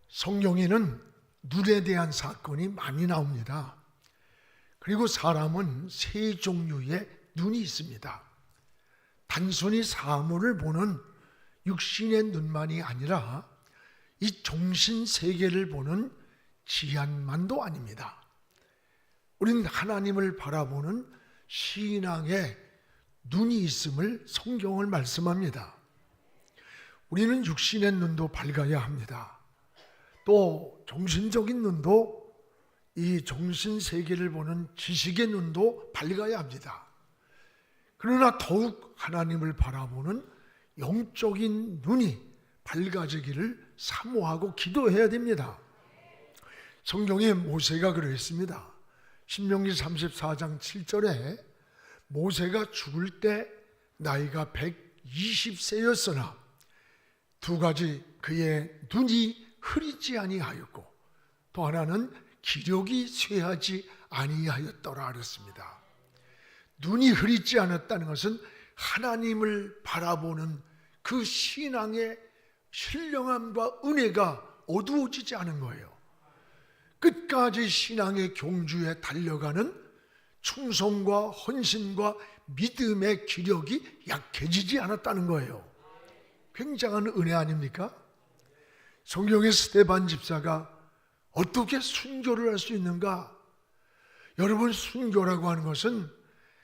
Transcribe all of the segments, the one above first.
성경에는 눈에 대한 사건이 많이 나옵니다. 그리고 사람은 세 종류의 눈이 있습니다. 단순히 사물을 보는 육신의 눈만이 아니라 이 정신 세계를 보는 지안만도 아닙니다. 우리는 하나님을 바라보는 신앙의 눈이 있음을 성경을 말씀합니다. 우리는 육신의 눈도 밝아야 합니다. 또 정신적인 눈도, 이 정신 세계를 보는 지식의 눈도 밝아야 합니다. 그러나 더욱 하나님을 바라보는 영적인 눈이 밝아지기를 사모하고 기도해야 됩니다. 성경에 모세가 그랬습니다. 신명기 34장 7절에 모세가 죽을 때 나이가 120세였으나 두 가지 그의 눈이 흐리지 아니하였고 또 하나는 기력이 쇠하지 아니하였더라 그랬습니다. 눈이 흐리지 않았다는 것은 하나님을 바라보는 그 신앙의 신령함과 은혜가 어두워지지 않은 거예요. 끝까지 신앙의 경주에 달려가는 충성과 헌신과 믿음의 기력이 약해지지 않았다는 거예요. 굉장한 은혜 아닙니까? 성경의 스데반 집사가 어떻게 순교를 할 수 있는가? 여러분, 순교라고 하는 것은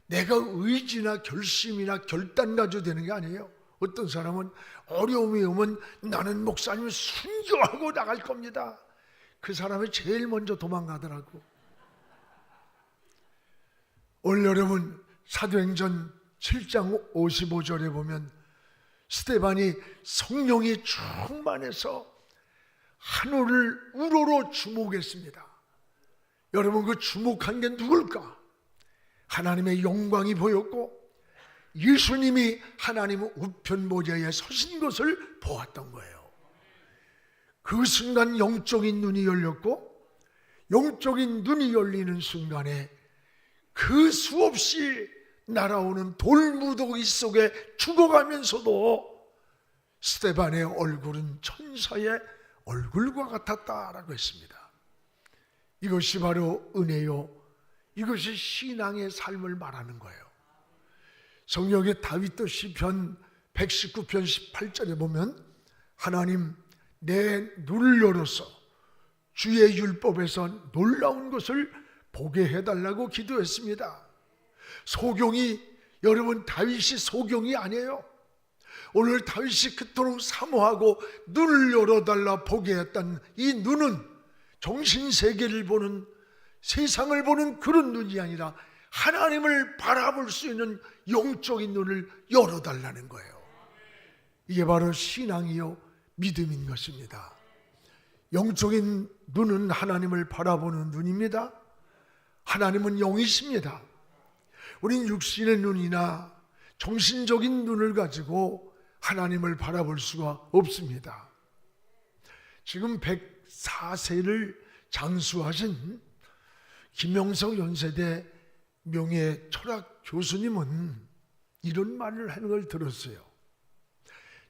내가 의지나 결심이나 결단 가지고 되는 게 아니에요. 어떤 사람은 어려움이 오면 나는 목사님 순교하고 나갈 겁니다. 그 사람이 제일 먼저 도망가더라고. 오늘 여러분 사도행전 7장 55절에 보면 스데반이 성령이 충만해서 하늘을 우러러 주목했습니다. 여러분, 그 주목한 게 누굴까? 하나님의 영광이 보였고 예수님이 하나님의 우편 보좌에 서신 것을 보았던 거예요. 그 순간 영적인 눈이 열렸고, 영적인 눈이 열리는 순간에 그 수없이 날아오는 돌무더기 속에 죽어가면서도 스데반의 얼굴은 천사의 얼굴과 같았다라고 했습니다. 이것이 바로 은혜요, 이것이 신앙의 삶을 말하는 거예요. 성경의 다윗도 시편 119편 18절에 보면 하나님, 내 눈을 열어서 주의 율법에서 놀라운 것을 보게 해달라고 기도했습니다. 소경이, 여러분, 다윗이 소경이 아니에요. 오늘 다윗이 그토록 사모하고 눈을 열어달라 보게 했던 이 눈은 정신세계를 보는, 세상을 보는 그런 눈이 아니라 하나님을 바라볼 수 있는 영적인 눈을 열어달라는 거예요. 이게 바로 신앙이요 믿음인 것입니다. 영적인 눈은 하나님을 바라보는 눈입니다. 하나님은 영이십니다. 우린 육신의 눈이나 정신적인 눈을 가지고 하나님을 바라볼 수가 없습니다. 지금 104세를 장수하신 김영석 연세대 명예 철학 교수님은 이런 말을 하는 걸 들었어요.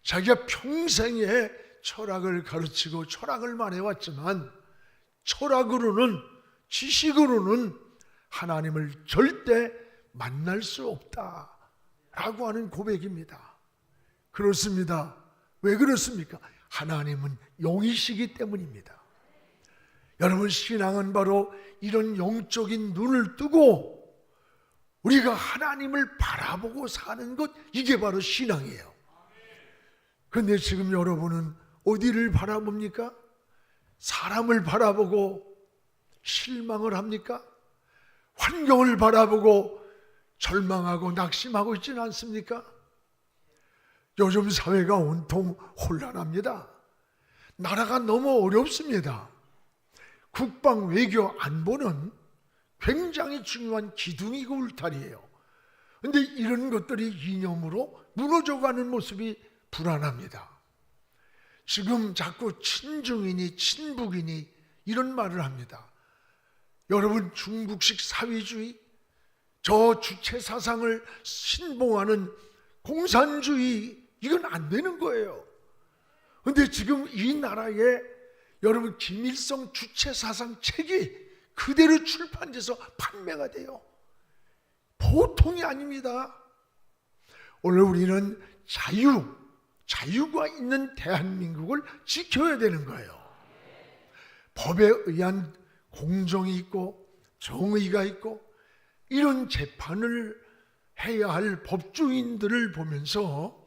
자기가 평생에 철학을 가르치고 철학을 말해왔지만 철학으로는, 지식으로는 하나님을 절대 만날 수 없다라고 하는 고백입니다. 그렇습니다. 왜 그렇습니까? 하나님은 영이시기 때문입니다. 여러분, 신앙은 바로 이런 영적인 눈을 뜨고 우리가 하나님을 바라보고 사는 것, 이게 바로 신앙이에요. 그런데 지금 여러분은 어디를 바라봅니까? 사람을 바라보고 실망을 합니까? 환경을 바라보고 절망하고 낙심하고 있지는 않습니까? 요즘 사회가 온통 혼란합니다. 나라가 너무 어렵습니다. 국방, 외교, 안보는 굉장히 중요한 기둥이고 울타리예요. 그런데 이런 것들이 이념으로 무너져가는 모습이 불안합니다. 지금 자꾸 친중이니 친북이니 이런 말을 합니다. 여러분, 중국식 사회주의, 저 주체 사상을 신봉하는 공산주의, 이건 안 되는 거예요. 그런데 지금 이 나라에 여러분 김일성 주체사상 책이 그대로 출판돼서 판매가 돼요. 보통이 아닙니다. 오늘 우리는 자유가 있는 대한민국을 지켜야 되는 거예요. 법에 의한 공정이 있고 정의가 있고 이런 재판을 해야 할 법조인들을 보면서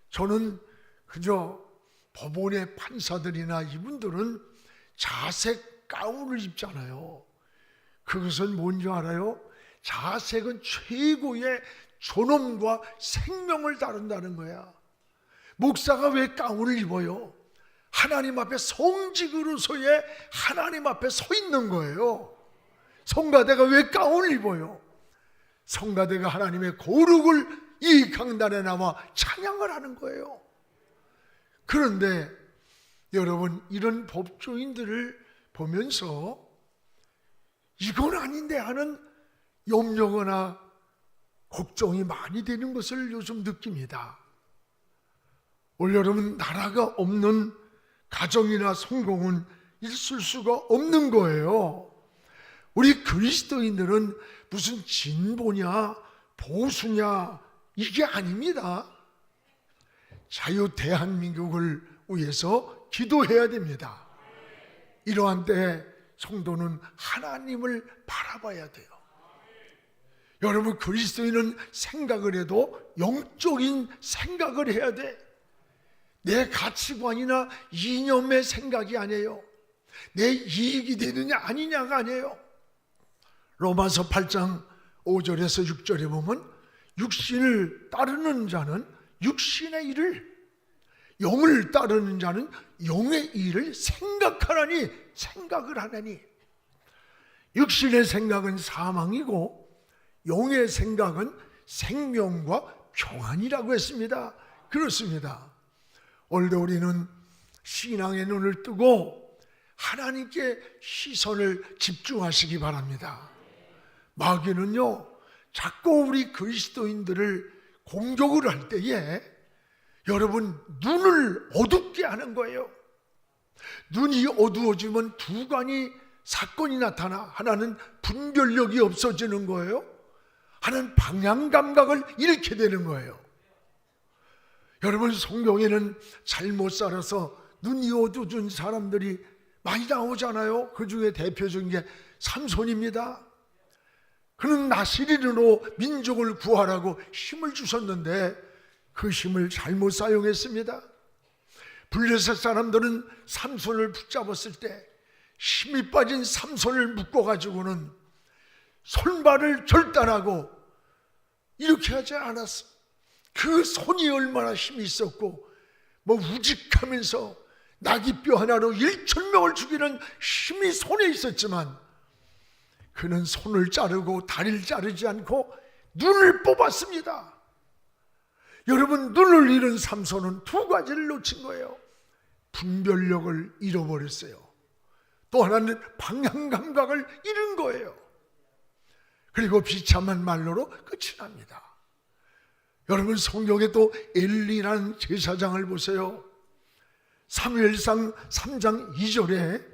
저는 그저 법원의 판사들이나 이분들은 자색 가운을 입잖아요. 그것은 뭔지 알아요? 자색은 최고의 존엄과 생명을 다룬다는 거야. 목사가 왜 가운을 입어요? 하나님 앞에 성직으로서의 하나님 앞에 서 있는 거예요. 성가대가 왜 가운을 입어요? 성가대가 하나님의 거룩을 이 강단에 나와 찬양을 하는 거예요. 그런데 여러분 이런 법조인들을 보면서 이건 아닌데 하는 염려거나 걱정이 많이 되는 것을 요즘 느낍니다. 오늘 여러분 나라가 없는 가정이나 성공은 있을 수가 없는 거예요. 우리 그리스도인들은 무슨 진보냐 보수냐 이게 아닙니다. 자유 대한민국을 위해서 기도해야 됩니다. 이러한 때에 성도는 하나님을 바라봐야 돼요. 여러분 그리스도인은 생각을 해도 영적인 생각을 해야 돼. 내 가치관이나 이념의 생각이 아니에요. 내 이익이 되느냐 아니냐가 아니에요. 로마서 8장 5절에서 6절에 보면 육신을 따르는 자는 육신의 일을, 영을 따르는 자는 영의 일을 생각을 하나니 육신의 생각은 사망이고 영의 생각은 생명과 평안이라고 했습니다. 그렇습니다. 오늘도 우리는 신앙의 눈을 뜨고 하나님께 시선을 집중하시기 바랍니다. 마귀는요 자꾸 우리 그리스도인들을 공격을 할 때에 여러분 눈을 어둡게 하는 거예요. 눈이 어두워지면 두 가지 사건이 나타나. 하나는 분별력이 없어지는 거예요. 하나는 방향 감각을 잃게 되는 거예요. 여러분 성경에는 잘못 살아서 눈이 어두워진 사람들이 많이 나오잖아요. 그 중에 대표적인 게 삼손입니다. 그는 나시린으로 민족을 구하라고 힘을 주셨는데 그 힘을 잘못 사용했습니다. 블레셋 사람들은 삼손을 붙잡았을 때 힘이 빠진 삼손을 묶어가지고는 손발을 절단하고 이렇게 하지 않았어. 그 손이 얼마나 힘이 있었고 우직하면서 나귀뼈 하나로 1,000명을 죽이는 힘이 손에 있었지만 그는 손을 자르고 다리를 자르지 않고 눈을 뽑았습니다. 여러분 눈을 잃은 삼손은 두 가지를 놓친 거예요. 분별력을 잃어버렸어요. 또 하나는 방향 감각을 잃은 거예요. 그리고 비참한 말로로 끝이 납니다. 여러분 성경에 또 엘리라는 제사장을 보세요. 사무엘상 3장 2절에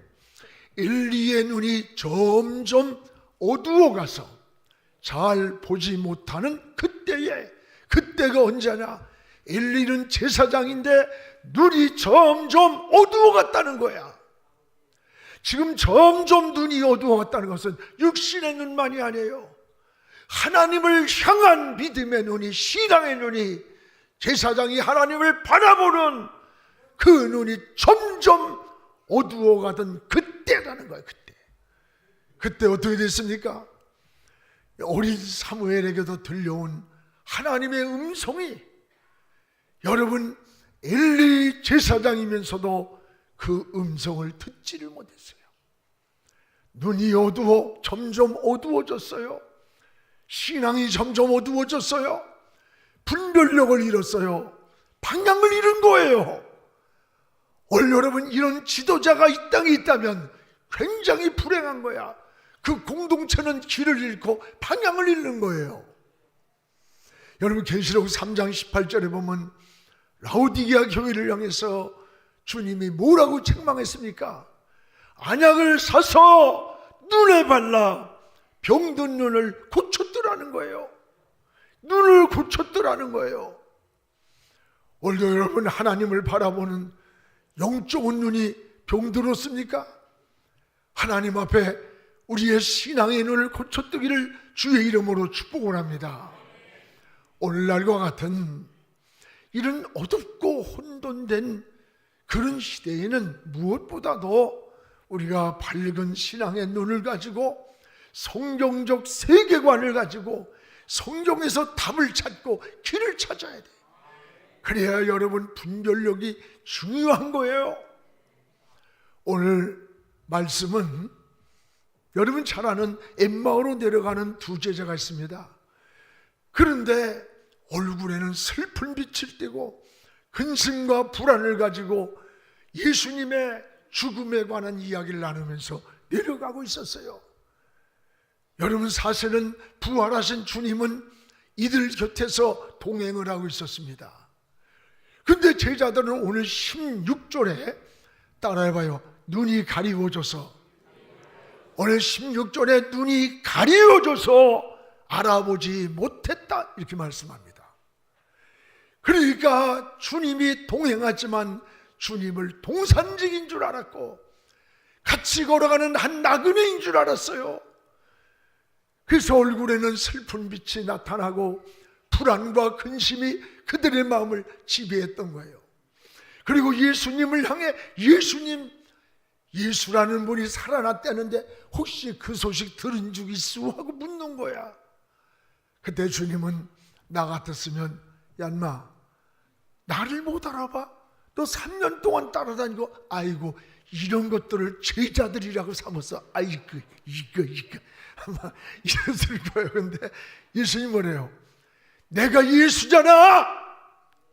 엘리의 눈이 점점 어두워가서 잘 보지 못하는 그때가 언제냐? 엘리는 제사장인데 눈이 점점 어두워갔다는 거야. 지금 점점 눈이 어두워갔다는 것은 육신의 눈만이 아니에요. 하나님을 향한 믿음의 눈이, 신앙의 눈이, 제사장이 하나님을 바라보는 그 눈이 점점 어두워가던 그때라는 거예요. 그때 어떻게 됐습니까? 어린 사무엘에게도 들려온 하나님의 음성이 여러분 엘리 제사장이면서도 그 음성을 듣지를 못했어요. 눈이 점점 어두워졌어요. 신앙이 점점 어두워졌어요. 분별력을 잃었어요. 방향을 잃은 거예요. 오늘 여러분 이런 지도자가 이 땅에 있다면 굉장히 불행한 거야. 그 공동체는 길을 잃고 방향을 잃는 거예요. 여러분 계시록 3장 18절에 보면 라오디게아 교회를 향해서 주님이 뭐라고 책망했습니까? 안약을 사서 눈에 발라 병든 눈을 고쳤더라는 거예요. 눈을 고쳤더라는 거예요. 오늘도 여러분 하나님을 바라보는 영적인 눈이 병들었습니까? 하나님 앞에 우리의 신앙의 눈을 고쳤기를 주의 이름으로 축복을 합니다. 오늘날과 같은 이런 어둡고 혼돈된 그런 시대에는 무엇보다도 우리가 밝은 신앙의 눈을 가지고 성경적 세계관을 가지고 성경에서 답을 찾고 길을 찾아야 돼. 그래야 여러분 분별력이 중요한 거예요. 오늘 말씀은 여러분 잘 아는 엠마오로 내려가는 두 제자가 있습니다. 그런데 얼굴에는 슬픈 빛을 띠고 근심과 불안을 가지고 예수님의 죽음에 관한 이야기를 나누면서 내려가고 있었어요. 여러분 사실은 부활하신 주님은 이들 곁에서 동행을 하고 있었습니다. 근데 제자들은 오늘 16절에 따라해봐요. 눈이 가리워져서, 오늘 16절에 눈이 가리워져서 알아보지 못했다 이렇게 말씀합니다. 그러니까 주님이 동행하지만 주님을 동산직인 줄 알았고 같이 걸어가는 한 나그네인 줄 알았어요. 그래서 얼굴에는 슬픈 빛이 나타나고 불안과 근심이 그들의 마음을 지배했던 거예요. 그리고 예수님을 향해 예수라는 분이 살아났다는데 혹시 그 소식 들은 적 있어? 하고 묻는 거야. 그때 주님은 나 같았으면 야 인마 나를 못 알아봐? 너 3년 동안 따라다니고 아이고 이런 것들을 제자들이라고 삼았어. 아이고 이거 아마 이랬을 거예요. 근데 예수님이 뭐래요? 내가 예수잖아!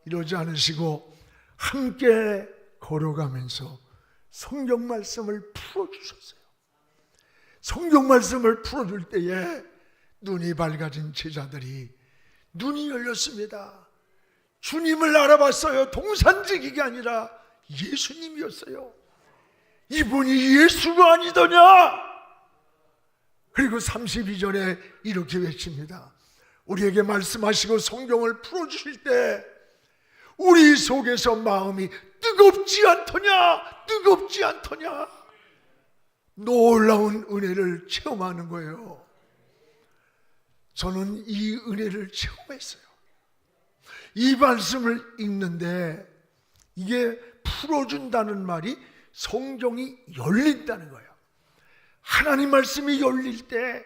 이러지 않으시고 함께 걸어가면서 성경 말씀을 풀어주셨어요. 성경 말씀을 풀어줄 때에 눈이 밝아진 제자들이 눈이 열렸습니다. 주님을 알아봤어요. 동산지기가 아니라 예수님이었어요. 이분이 예수가 아니더냐? 그리고 32절에 이렇게 외칩니다. 우리에게 말씀하시고 성경을 풀어주실 때 우리 속에서 마음이 뜨겁지 않더냐? 뜨겁지 않더냐? 놀라운 은혜를 체험하는 거예요. 저는 이 은혜를 체험했어요. 이 말씀을 읽는데 이게 풀어준다는 말이 성경이 열린다는 거예요. 하나님 말씀이 열릴 때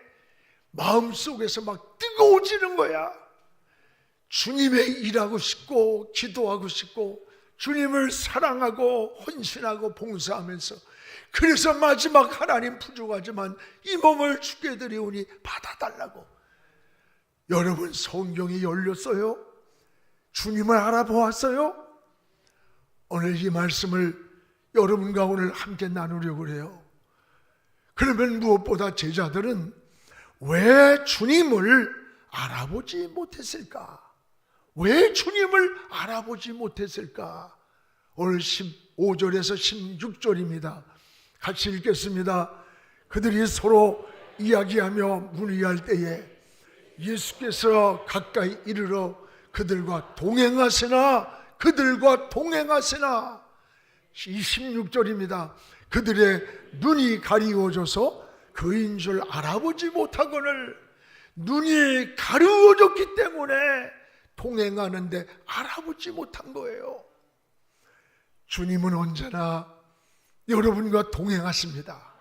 마음속에서 막 뜨거워지는 거야. 주님의 일하고 싶고 기도하고 싶고 주님을 사랑하고 헌신하고 봉사하면서 그래서 마지막 하나님 부족하지만 이 몸을 주께 드리오니 받아달라고. 여러분 성경이 열렸어요? 주님을 알아보았어요? 오늘 이 말씀을 여러분과 오늘 함께 나누려고 해요. 그러면 무엇보다 제자들은 왜 주님을 알아보지 못했을까? 왜 주님을 알아보지 못했을까? 오늘 15절에서 16절입니다. 같이 읽겠습니다. 그들이 서로 이야기하며 문의할 때에 예수께서 가까이 이르러 그들과 동행하시나 이 16절입니다. 그들의 눈이 가리워져서 그인 줄 알아보지 못하거늘 눈이 가리워졌기 때문에 동행하는데 알아보지 못한 거예요. 주님은 언제나 여러분과 동행하십니다.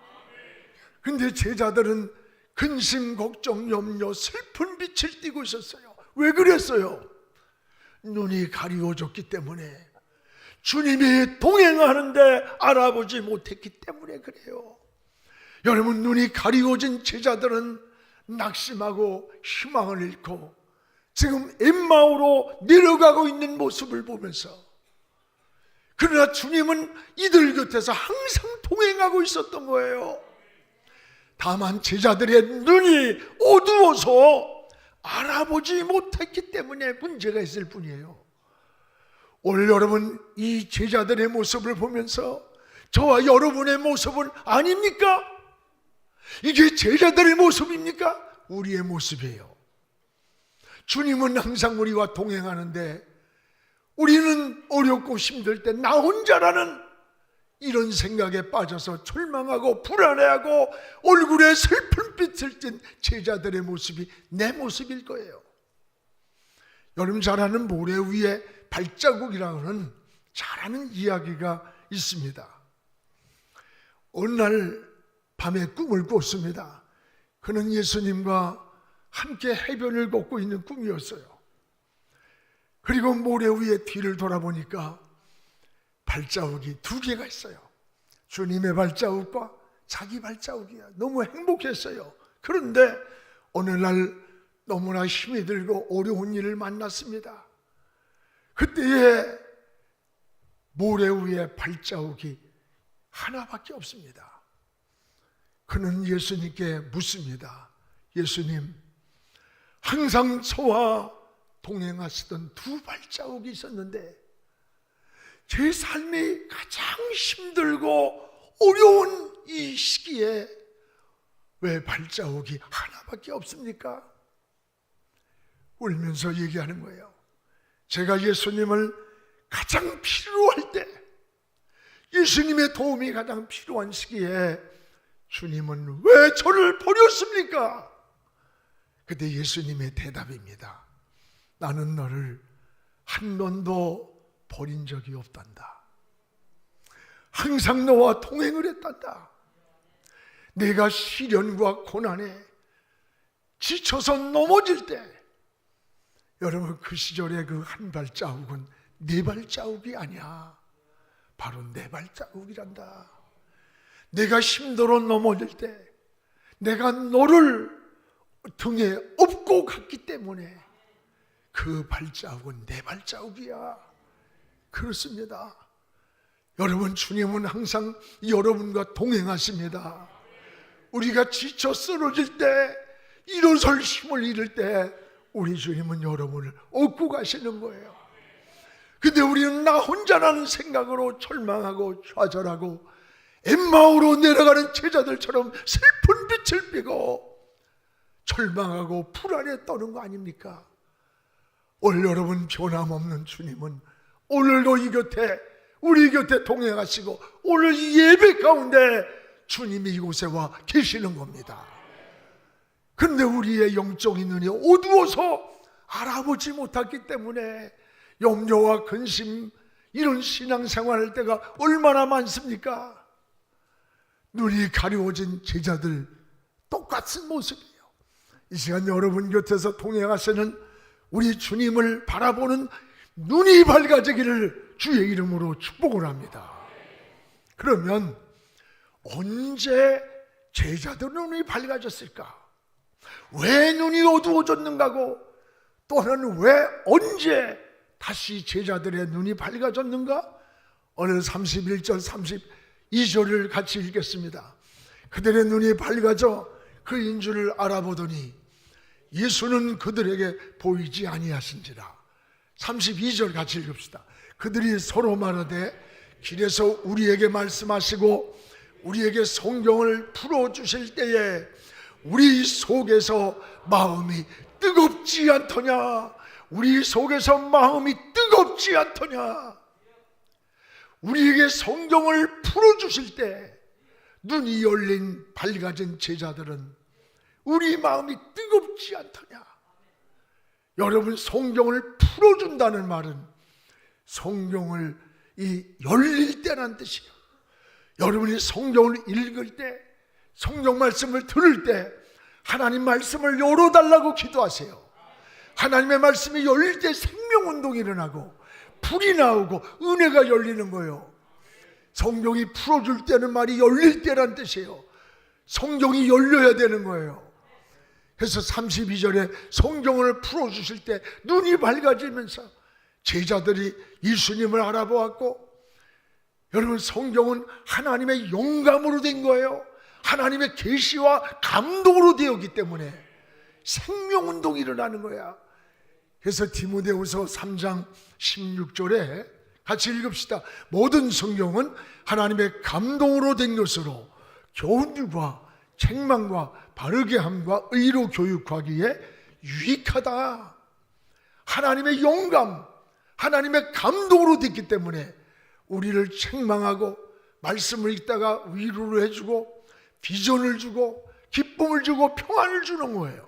근데 제자들은 근심, 걱정, 염려, 슬픈 빛을 띠고 있었어요. 왜 그랬어요? 눈이 가리워졌기 때문에, 주님이 동행하는데 알아보지 못했기 때문에 그래요. 여러분, 눈이 가리워진 제자들은 낙심하고 희망을 잃고 지금 엠마오로 내려가고 있는 모습을 보면서, 그러나 주님은 이들 곁에서 항상 동행하고 있었던 거예요. 다만 제자들의 눈이 어두워서 알아보지 못했기 때문에 문제가 있을 뿐이에요. 오늘 여러분 이 제자들의 모습을 보면서 저와 여러분의 모습은 아닙니까? 이게 제자들의 모습입니까? 우리의 모습이에요. 주님은 항상 우리와 동행하는데 우리는 어렵고 힘들 때 나 혼자라는 이런 생각에 빠져서 절망하고 불안해하고 얼굴에 슬픈 빛을 띤 제자들의 모습이 내 모습일 거예요. 여러분 잘 아는 모래 위에 발자국이라는 잘 아는 이야기가 있습니다. 어느 날 밤에 꿈을 꿨습니다. 그는 예수님과 함께 해변을 걷고 있는 꿈이었어요. 그리고 모래 위에 뒤를 돌아보니까 발자국이 두 개가 있어요. 주님의 발자국과 자기 발자국이야. 너무 행복했어요. 그런데 어느 날 너무나 힘이 들고 어려운 일을 만났습니다. 그때에 모래 위에 발자국이 하나밖에 없습니다. 그는 예수님께 묻습니다. 예수님, 항상 저와 동행하시던 두 발자국이 있었는데 제 삶이 가장 힘들고 어려운 이 시기에 왜 발자국이 하나밖에 없습니까? 울면서 얘기하는 거예요. 제가 예수님을 가장 필요할 때, 예수님의 도움이 가장 필요한 시기에 주님은 왜 저를 버렸습니까? 그때 예수님의 대답입니다. 나는 너를 한 번도 버린 적이 없단다. 항상 너와 동행을 했단다. 내가 시련과 고난에 지쳐서 넘어질 때, 여러분 그 시절에 그 한 발자국은 네 발자국이 아니야. 바로 내 발자국이란다. 내가 힘들어 넘어질 때 내가 너를 등에 업고 갔기 때문에 그 발자국은 내 발자국이야. 그렇습니다. 여러분 주님은 항상 여러분과 동행하십니다. 우리가 지쳐 쓰러질 때, 일어설 힘을 잃을 때 우리 주님은 여러분을 업고 가시는 거예요. 근데 우리는 나 혼자라는 생각으로 절망하고 좌절하고 엠마오로 내려가는 제자들처럼 슬픈 빛을 띠고 절망하고 불안에 떠는 거 아닙니까? 오늘 여러분 변함없는 주님은 오늘도 이 곁에, 우리 곁에 동행하시고 오늘 이 예배 가운데 주님이 이곳에 와 계시는 겁니다. 그런데 우리의 영적인 눈이 어두워서 알아보지 못했기 때문에 염려와 근심, 이런 신앙생활할 때가 얼마나 많습니까? 눈이 가려워진 제자들 똑같은 모습이에요. 이 시간 여러분 곁에서 동행하시는 우리 주님을 바라보는 눈이 밝아지기를 주의 이름으로 축복을 합니다. 그러면 언제 제자들 눈이 밝아졌을까? 왜 눈이 어두워졌는가고, 또는 왜 언제 다시 제자들의 눈이 밝아졌는가? 오늘 31절 32절을 같이 읽겠습니다. 그들의 눈이 밝아져 그인 줄을 알아보더니 예수는 그들에게 보이지 아니하신지라. 32절 같이 읽읍시다. 그들이 서로 말하되 길에서 우리에게 말씀하시고 우리에게 성경을 풀어주실 때에 우리 속에서 마음이 뜨겁지 않더냐? 우리 속에서 마음이 뜨겁지 않더냐? 우리에게 성경을 풀어주실 때 눈이 열린 밝아진 제자들은 우리 마음이 뜨겁지 않더냐? 여러분, 성경을 풀어준다는 말은 성경을 열릴 때란 뜻이에요. 여러분이 성경을 읽을 때, 성경 말씀을 들을 때 하나님 말씀을 열어달라고 기도하세요. 하나님의 말씀이 열릴 때 생명운동이 일어나고 불이 나오고 은혜가 열리는 거예요. 성경이 풀어줄 때는 말이 열릴 때란 뜻이에요. 성경이 열려야 되는 거예요. 그래서 32절에 성경을 풀어주실 때 눈이 밝아지면서 제자들이 예수님을 알아보았고, 여러분 성경은 하나님의 영감으로 된 거예요. 하나님의 계시와 감동으로 되었기 때문에 생명운동이 일어나는 거야. 그래서 디모데후서 3장 16절에 같이 읽읍시다. 모든 성경은 하나님의 감동으로 된 것으로 교훈과 책망과 바르게 함과 의로 교육하기에 유익하다. 하나님의 영감, 하나님의 감동으로 됐기 때문에 우리를 책망하고 말씀을 읽다가 위로를 해주고 비전을 주고 기쁨을 주고 평안을 주는 거예요.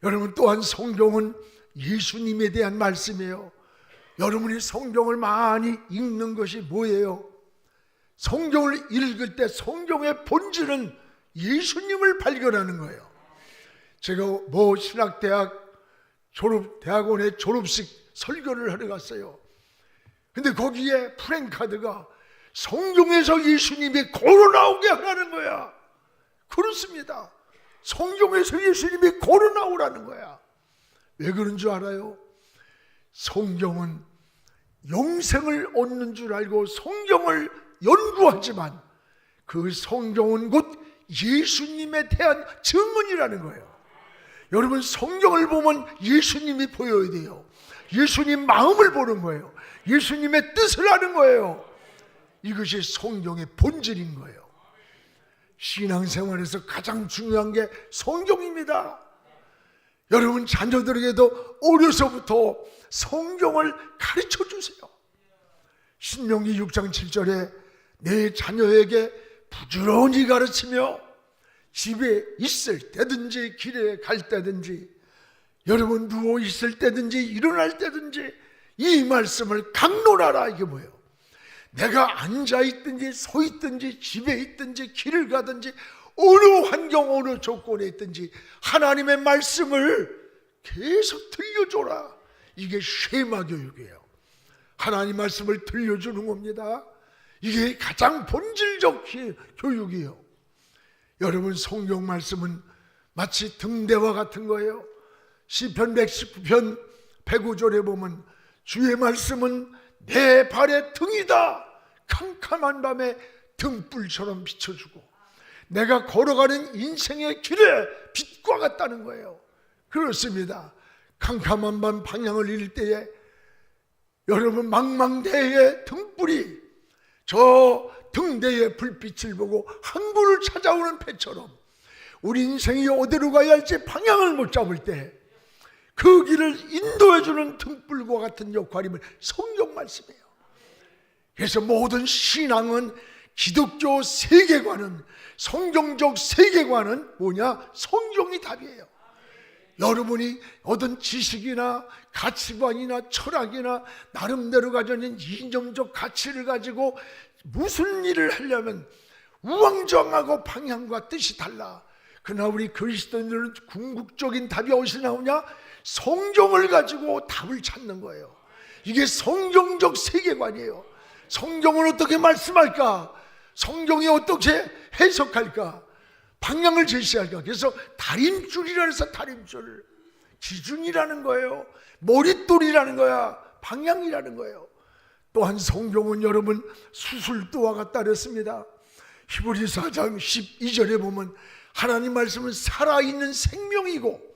여러분, 또한 성경은 예수님에 대한 말씀이에요. 여러분이 성경을 많이 읽는 것이 뭐예요? 성경을 읽을 때 성경의 본질은 예수님을 발견하는 거예요. 제가 신학대학 대학원의 졸업식 설교를 하러 갔어요. 근데 거기에 프랭카드가 성경에서 예수님이 걸어 나오게 하라는 거야. 그렇습니다. 성경에서 예수님이 걸어 나오라는 거야. 왜 그런 줄 알아요? 성경은 영생을 얻는 줄 알고 성경을 연구하지만 그 성경은 곧 예수님에 대한 증언이라는 거예요. 여러분, 성경을 보면 예수님이 보여야 돼요. 예수님 마음을 보는 거예요. 예수님의 뜻을 아는 거예요. 이것이 성경의 본질인 거예요. 신앙생활에서 가장 중요한 게 성경입니다. 여러분, 자녀들에게도 어려서부터 성경을 가르쳐 주세요. 신명기 6장 7절에 내 자녀에게 부지런히 가르치며 집에 있을 때든지 길에 갈 때든지 여러분 누워 있을 때든지 일어날 때든지 이 말씀을 강론하라. 이게 뭐예요? 내가 앉아 있든지 서 있든지 집에 있든지 길을 가든지 어느 환경 어느 조건에 있든지 하나님의 말씀을 계속 들려줘라. 이게 쉐마 교육이에요. 하나님 말씀을 들려주는 겁니다. 이게 가장 본질적 교육이에요. 여러분, 성경 말씀은 마치 등대와 같은 거예요. 시편 119편 105절에 보면 주의 말씀은 내 발의 등이다. 캄캄한 밤에 등불처럼 비춰주고 내가 걸어가는 인생의 길에 빛과 같다는 거예요. 그렇습니다. 캄캄한 밤 방향을 잃을 때에 여러분 망망대해의 등불이 저 등대의 불빛을 보고 항구를 찾아오는 배처럼 우리 인생이 어디로 가야 할지 방향을 못 잡을 때 그 길을 인도해주는 등불과 같은 역할임을 성경 말씀이에요. 그래서 모든 신앙은 기독교 세계관은 성경적 세계관은 뭐냐? 성경이 답이에요. 여러분이 얻은 지식이나 가치관이나 철학이나 나름대로 가져진 이념적 가치를 가지고 무슨 일을 하려면 우왕좌왕하고 방향과 뜻이 달라. 그러나 우리 그리스도인들은 궁극적인 답이 어디서 나오냐? 성경을 가지고 답을 찾는 거예요. 이게 성경적 세계관이에요. 성경을 어떻게 말씀할까? 성경이 어떻게 해석할까? 방향을 제시할까? 그래서 다림줄이라 해서 다림줄 기준이라는 거예요. 머릿돌이라는 거야. 방향이라는 거예요. 또한 성경은 여러분 수술도와 같다 그랬습니다. 히브리서 4장 12절에 보면 하나님 말씀은 살아있는 생명이고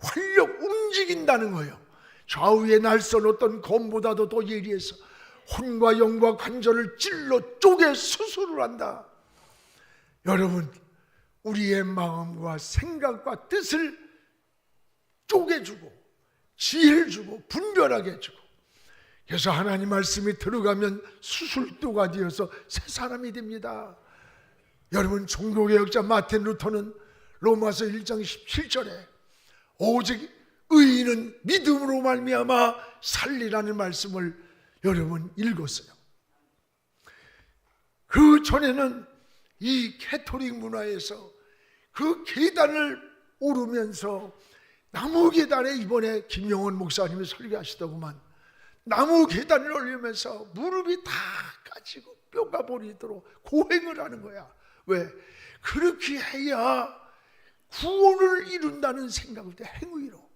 활력 움직인다는 거예요. 좌우에 날선 어떤 검보다도 더 예리해서 혼과 영과 관절을 찔러 쪼개 수술을 한다. 여러분, 우리의 마음과 생각과 뜻을 쪼개주고 지혜를 주고 분별하게 해주고, 그래서 하나님 말씀이 들어가면 수술도가 되어서 새 사람이 됩니다. 여러분, 종교개혁자 마틴 루터는 로마서 1장 17절에 오직 의인은 믿음으로 말미암아 살리라는 말씀을 여러분 읽었어요. 그 전에는 이 캐토릭 문화에서 그 계단을 오르면서 나무 계단에 이번에 김영원 목사님이 설교하시더구만. 나무 계단을 올리면서 무릎이 다 까지고 뼈가 보이도록 고행을 하는 거야. 왜? 그렇게 해야 구원을 이룬다는 생각을 때 행위로.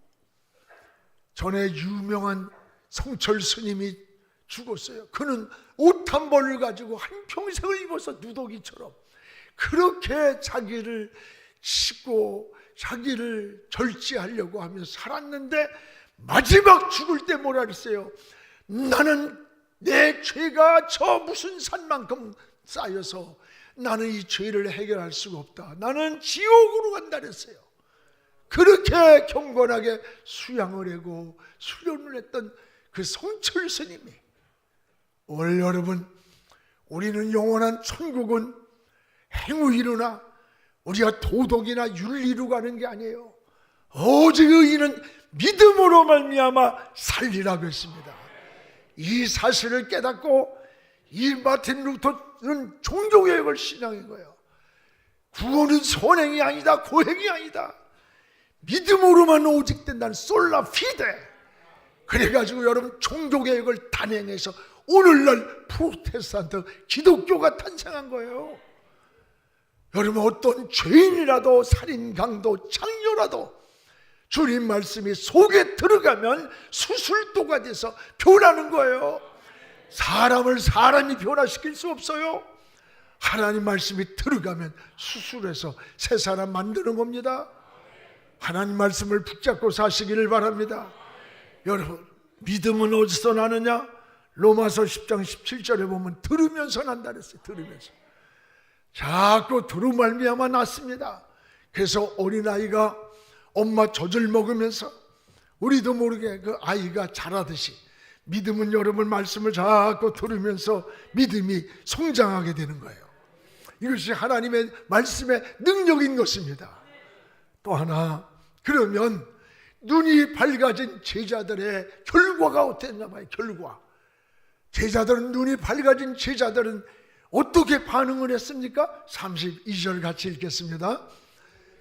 전에 유명한 성철 스님이 죽었어요. 그는 옷 한 벌을 가지고 한평생을 입어서 누더기처럼 그렇게 자기를 씻고 자기를 절제하려고 하며 살았는데 마지막 죽을 때 뭐라 그랬어요? 나는 내 죄가 저 무슨 산만큼 쌓여서 나는 이 죄를 해결할 수가 없다. 나는 지옥으로 간다 그랬어요. 그렇게 경건하게 수양을 하고 수련을 했던 그 성철 스님이, 오늘 여러분, 우리는 영원한 천국은 행위로나 우리가 도덕이나 윤리로 가는 게 아니에요. 오직 의인은 믿음으로 말미암아 살리라고 했습니다. 이 사실을 깨닫고 이 마틴 루터는 종교개혁을 신앙인 거예요. 구원은 선행이 아니다, 고행이 아니다. 믿음으로만 오직 된다는 솔라 피데. 그래가지고 여러분, 종교개혁을 단행해서 오늘날 프로테스탄트 기독교가 탄생한 거예요. 여러분, 어떤 죄인이라도 살인, 강도, 창녀라도 주님 말씀이 속에 들어가면 수술도가 돼서 변하는 거예요. 사람을 사람이 변화시킬 수 없어요. 하나님 말씀이 들어가면 수술해서 새 사람 만드는 겁니다. 하나님 말씀을 붙잡고 사시기를 바랍니다. 여러분, 믿음은 어디서 나느냐? 로마서 10장 17절에 보면 들으면서 난다 그랬어요. 들으면서. 자꾸 들음 말미암아 났습니다. 그래서 어린아이가 엄마 젖을 먹으면서 우리도 모르게 그 아이가 자라듯이 믿음은 여러분 말씀을 자꾸 들으면서 믿음이 성장하게 되는 거예요. 이것이 하나님의 말씀의 능력인 것입니다. 또 하나, 그러면 눈이 밝아진 제자들의 결과가 어땠나 봐요. 결과. 제자들은, 눈이 밝아진 제자들은 어떻게 반응을 했습니까? 32절 같이 읽겠습니다.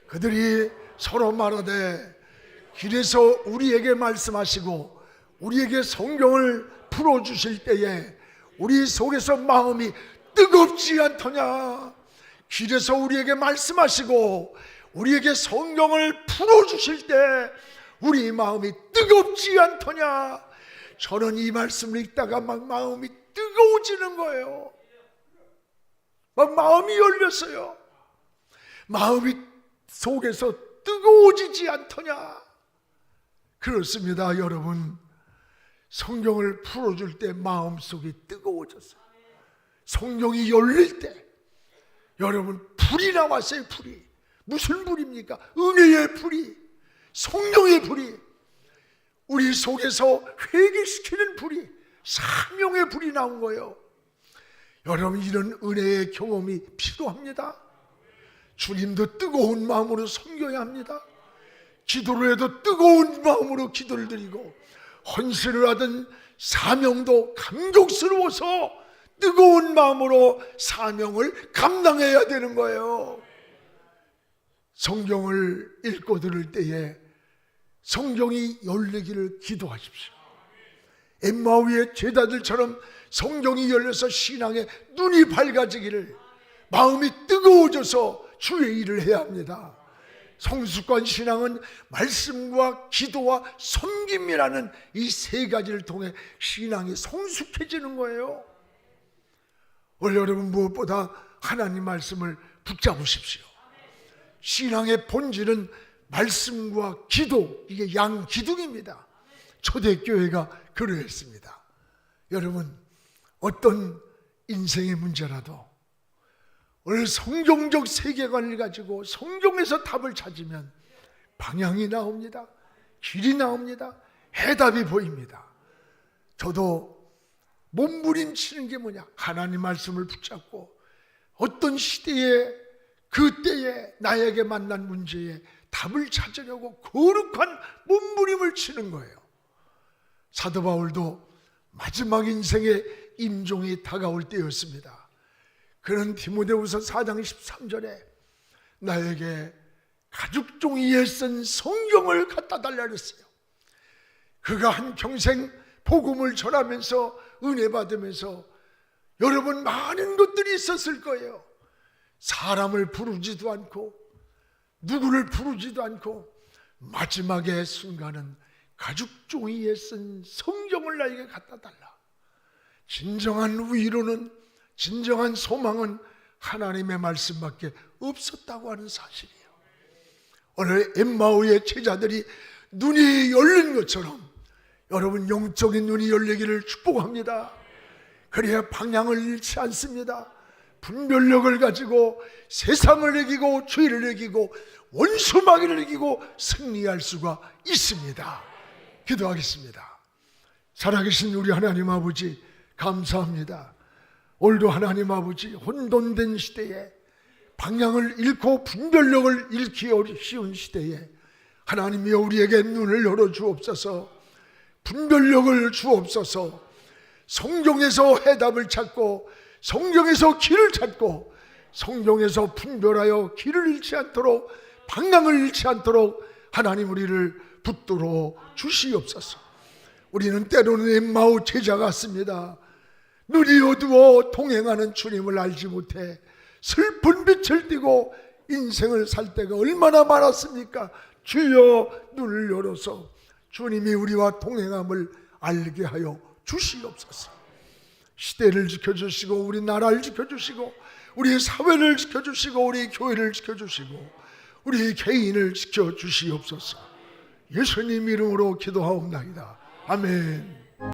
그들이 서로 말하되 길에서 우리에게 말씀하시고 우리에게 성경을 풀어주실 때에 우리 속에서 마음이 뜨겁지 않더냐. 길에서 우리에게 말씀하시고 우리에게 성경을 풀어주실 때 우리 마음이 뜨겁지 않더냐. 저는 이 말씀을 읽다가 막 마음이 뜨거워지는 거예요. 막 마음이 열렸어요. 마음이 속에서 뜨거워지지 않더냐. 그렇습니다. 여러분, 성경을 풀어줄 때 마음속이 뜨거워졌어요. 성경이 열릴 때 여러분, 불이 나왔어요. 불이. 무슨 불입니까? 은혜의 불이, 성령의 불이, 우리 속에서 회개시키는 불이, 사명의 불이 나온 거예요. 여러분, 이런 은혜의 경험이 필요합니다. 주님도 뜨거운 마음으로 섬겨야 합니다. 기도를 해도 뜨거운 마음으로 기도를 드리고, 헌신을 하든 사명도 감격스러워서 뜨거운 마음으로 사명을 감당해야 되는 거예요. 성경을 읽고 들을 때에 성경이 열리기를 기도하십시오. 엠마오의 제자들처럼 성경이 열려서 신앙의 눈이 밝아지기를, 마음이 뜨거워져서 주의 일을 해야 합니다. 성숙한 신앙은 말씀과 기도와 섬김이라는 이 세 가지를 통해 신앙이 성숙해지는 거예요. 오늘 여러분, 무엇보다 하나님 말씀을 붙잡으십시오. 신앙의 본질은 말씀과 기도, 이게 양기둥입니다. 초대교회가 그러했습니다. 여러분, 어떤 인생의 문제라도 오늘 성경적 세계관을 가지고 성경에서 답을 찾으면 방향이 나옵니다. 길이 나옵니다. 해답이 보입니다. 저도 몸부림치는 게 뭐냐? 하나님 말씀을 붙잡고 어떤 시대에, 그때에 나에게 만난 문제에 답을 찾으려고 거룩한 몸부림을 치는 거예요. 사도 바울도 마지막 인생의 임종이 다가올 때였습니다. 그는 디모데후서 4장 13절에 나에게 가죽종이에 쓴 성경을 갖다 달라 그랬어요. 그가 한평생 복음을 전하면서 은혜 받으면서 여러분, 많은 것들이 있었을 거예요. 사람을 부르지도 않고 누구를 부르지도 않고 마지막의 순간은 가죽종이에 쓴 성경을 나에게 갖다 달라. 진정한 위로는, 진정한 소망은 하나님의 말씀밖에 없었다고 하는 사실이에요. 오늘 엠마오의 제자들이 눈이 열린 것처럼 여러분 영적인 눈이 열리기를 축복합니다. 그래야 방향을 잃지 않습니다. 분별력을 가지고 세상을 이기고 죄를 이기고 원수 마귀를 이기고 승리할 수가 있습니다. 기도하겠습니다. 살아계신 우리 하나님 아버지 감사합니다. 오늘도 하나님 아버지 혼돈된 시대에 방향을 잃고 분별력을 잃기 쉬운 시대에 하나님이여 우리에게 눈을 열어 주옵소서. 분별력을 주옵소서. 성경에서 해답을 찾고 성경에서 길을 찾고 성경에서 분별하여 길을 잃지 않도록 방향을 잃지 않도록 하나님 우리를 붙들어 주시옵소서. 우리는 때로는 엠마오 제자 같습니다. 눈이 어두워 동행하는 주님을 알지 못해 슬픈 빛을 띠고 인생을 살 때가 얼마나 많았습니까? 주여 눈을 열어서 주님이 우리와 동행함을 알게 하여 주시옵소서. 시대를 지켜주시고 우리 나라를 지켜주시고 우리 사회를 지켜주시고 우리 교회를 지켜주시고 우리 개인을 지켜주시옵소서. 예수님 이름으로 기도하옵나이다. 아멘.